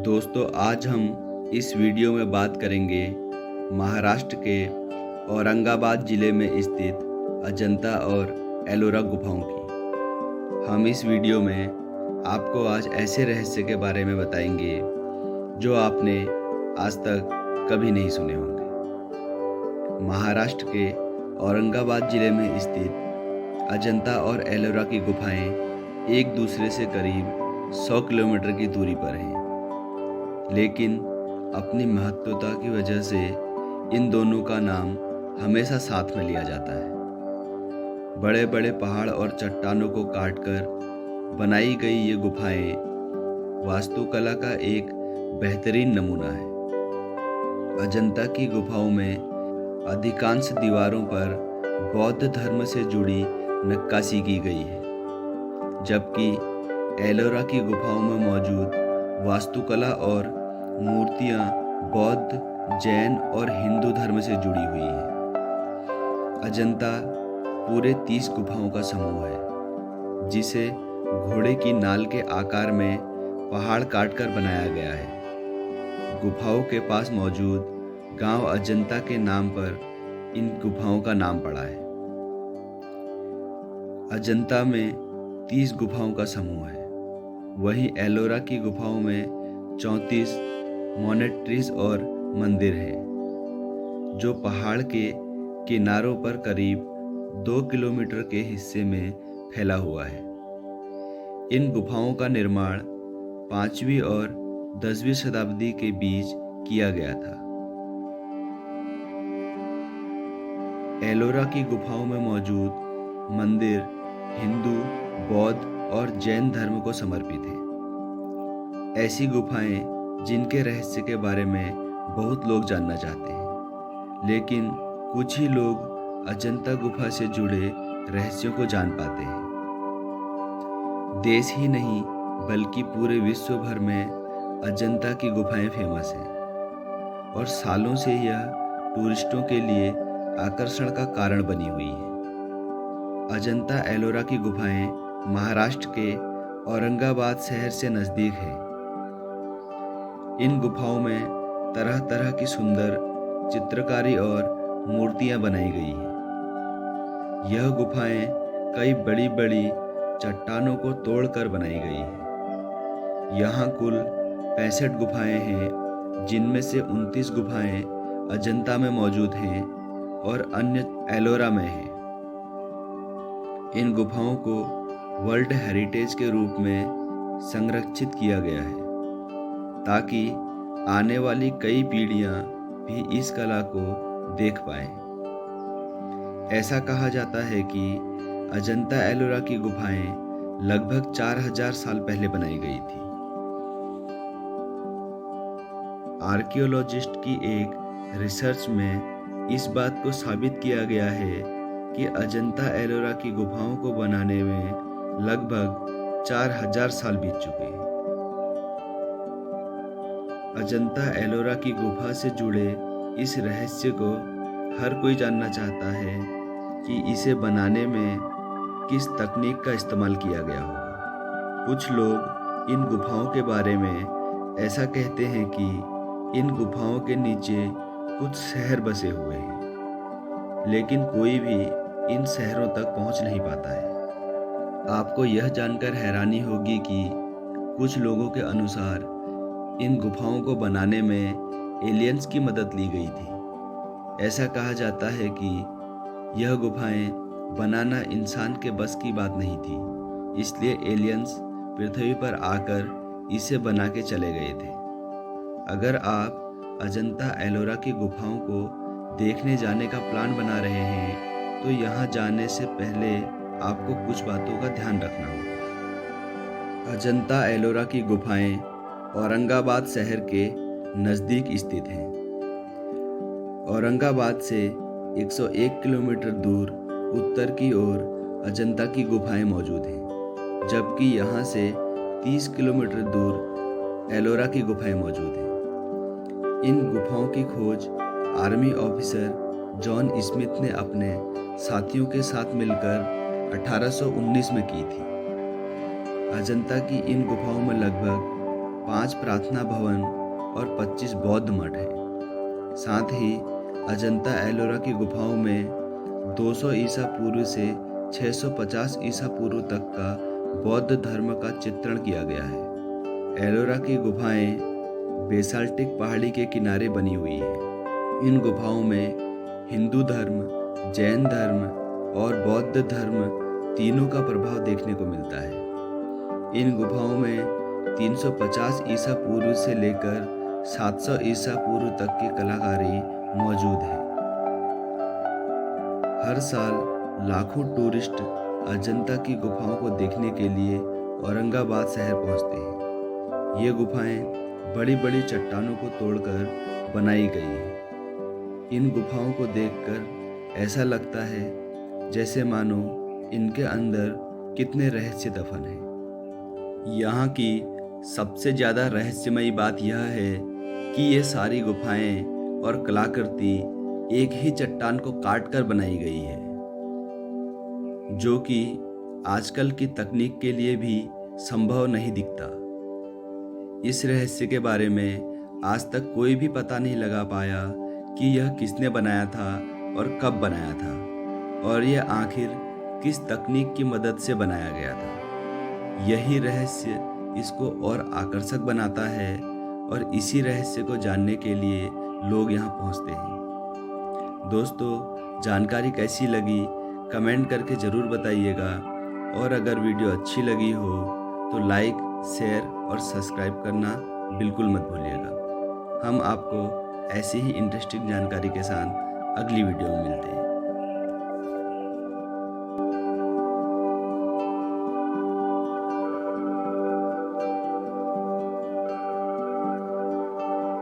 दोस्तों, आज हम इस वीडियो में बात करेंगे महाराष्ट्र के औरंगाबाद ज़िले में स्थित अजंता और एलोरा गुफाओं की। हम इस वीडियो में आपको आज ऐसे रहस्य के बारे में बताएंगे जो आपने आज तक कभी नहीं सुने होंगे। महाराष्ट्र के औरंगाबाद ज़िले में स्थित अजंता और एलोरा की गुफाएं एक दूसरे से करीब 100 किलोमीटर की दूरी पर हैं, लेकिन अपनी महत्वता की वजह से इन दोनों का नाम हमेशा साथ में लिया जाता है। बड़े बड़े पहाड़ और चट्टानों को काटकर बनाई गई ये गुफाएं वास्तुकला का एक बेहतरीन नमूना है। अजंता की गुफाओं में अधिकांश दीवारों पर बौद्ध धर्म से जुड़ी नक्काशी की गई है, जबकि एलोरा की गुफाओं में मौजूद वास्तुकला और मूर्तियां बौद्ध, जैन और हिंदू धर्म से जुड़ी हुई हैं। अजंता पूरे 30 गुफाओं का समूह है, जिसे घोड़े की नाल के आकार में पहाड़ काटकर बनाया गया है। गुफाओं के पास मौजूद गांव अजंता के नाम पर इन गुफाओं का नाम पड़ा है। अजंता में 30 गुफाओं का समूह है, वहीं एलोरा की गुफाओं में 34 मोनेट्रीज और मंदिर हैं, जो पहाड़ के किनारों पर करीब 2 किलोमीटर के हिस्से में फैला हुआ है। इन गुफाओं का निर्माण 5वीं और 10वीं शताब्दी के बीच किया गया था। एलोरा की गुफाओं में मौजूद मंदिर हिंदू, बौद्ध और जैन धर्म को समर्पित है। ऐसी गुफाएं जिनके रहस्य के बारे में बहुत लोग जानना चाहते हैं, लेकिन कुछ ही लोग अजंता गुफा से जुड़े रहस्यों को जान पाते हैं। देश ही नहीं बल्कि पूरे विश्व भर में अजंता की गुफाएं फेमस हैं और सालों से यह टूरिस्टों के लिए आकर्षण का कारण बनी हुई है। अजंता एलोरा की गुफाएं महाराष्ट्र के औरंगाबाद शहर से नज़दीक है। इन गुफाओं में तरह तरह की सुंदर चित्रकारी और मूर्तियां बनाई गई हैं। यह गुफाएं कई बड़ी बड़ी चट्टानों को तोड़कर बनाई गई हैं। यहाँ कुल 65 गुफाएं हैं, जिनमें से 29 गुफाएं अजंता में मौजूद हैं और अन्य एलोरा में हैं। इन गुफाओं को वर्ल्ड हेरिटेज के रूप में संरक्षित किया गया है, ताकि आने वाली कई पीढ़ियां भी इस कला को देख पाएं। ऐसा कहा जाता है कि अजंता एलोरा की गुफाएं लगभग 4000 साल पहले बनाई गई थी। आर्कियोलॉजिस्ट की एक रिसर्च में इस बात को साबित किया गया है कि अजंता एलोरा की गुफाओं को बनाने में लगभग 4000 साल बीत चुके हैं। अजंता एलोरा की गुफा से जुड़े इस रहस्य को हर कोई जानना चाहता है कि इसे बनाने में किस तकनीक का इस्तेमाल किया गया होगा। कुछ लोग इन गुफाओं के बारे में ऐसा कहते हैं कि इन गुफाओं के नीचे कुछ शहर बसे हुए हैं, लेकिन कोई भी इन शहरों तक पहुंच नहीं पाता है। आपको यह जानकर हैरानी होगी कि कुछ लोगों के अनुसार इन गुफाओं को बनाने में एलियंस की मदद ली गई थी। ऐसा कहा जाता है कि यह गुफाएं बनाना इंसान के बस की बात नहीं थी, इसलिए एलियंस पृथ्वी पर आकर इसे बना के चले गए थे। अगर आप अजंता एलोरा की गुफाओं को देखने जाने का प्लान बना रहे हैं, तो यहाँ जाने से पहले आपको कुछ बातों का ध्यान रखना होगा। अजंता एलोरा की गुफाएं औरंगाबाद शहर के नज़दीक स्थित हैं। औरंगाबाद से 101 किलोमीटर दूर उत्तर की ओर अजंता की गुफाएं मौजूद हैं, जबकि यहाँ से 30 किलोमीटर दूर एलोरा की गुफाएं मौजूद हैं। इन गुफाओं की खोज आर्मी ऑफिसर जॉन स्मिथ ने अपने साथियों के साथ मिलकर 1819 में की थी। अजंता की इन गुफाओं में लगभग 5 प्रार्थना भवन और 25 बौद्ध मठ हैं। साथ ही अजंता एलोरा की गुफाओं में 200 ईसा पूर्व से 650 ईसा पूर्व तक का बौद्ध धर्म का चित्रण किया गया है। एलोरा की गुफाएं बेसाल्टिक पहाड़ी के किनारे बनी हुई हैं। इन गुफाओं में हिंदू धर्म, जैन धर्म और बौद्ध धर्म तीनों का प्रभाव देखने को मिलता है। इन गुफाओं में 350 ईसा पूर्व से लेकर 700 ईसा पूर्व तक की कलाकारी मौजूद है। हर साल लाखों टूरिस्ट अजंता की गुफाओं को देखने के लिए औरंगाबाद शहर पहुंचते हैं। ये गुफाएं बड़ी बड़ी चट्टानों को तोड़कर बनाई गई हैं। इन गुफाओं को देखकर ऐसा लगता है जैसे मानो इनके अंदर कितने रहस्य दफन हैं। यहाँ की सबसे ज़्यादा रहस्यमयी बात यह है कि ये सारी गुफाएं और कलाकृति एक ही चट्टान को काटकर बनाई गई है, जो कि आजकल की तकनीक के लिए भी संभव नहीं दिखता। इस रहस्य के बारे में आज तक कोई भी पता नहीं लगा पाया कि यह किसने बनाया था और कब बनाया था, और यह आखिर किस तकनीक की मदद से बनाया गया था। यही रहस्य इसको और आकर्षक बनाता है और इसी रहस्य को जानने के लिए लोग यहाँ पहुँचते हैं। दोस्तों, जानकारी कैसी लगी कमेंट करके ज़रूर बताइएगा, और अगर वीडियो अच्छी लगी हो तो लाइक, शेयर और सब्सक्राइब करना बिल्कुल मत भूलिएगा। हम आपको ऐसी ही इंटरेस्टिंग जानकारी के साथ अगली वीडियो में मिलते हैं।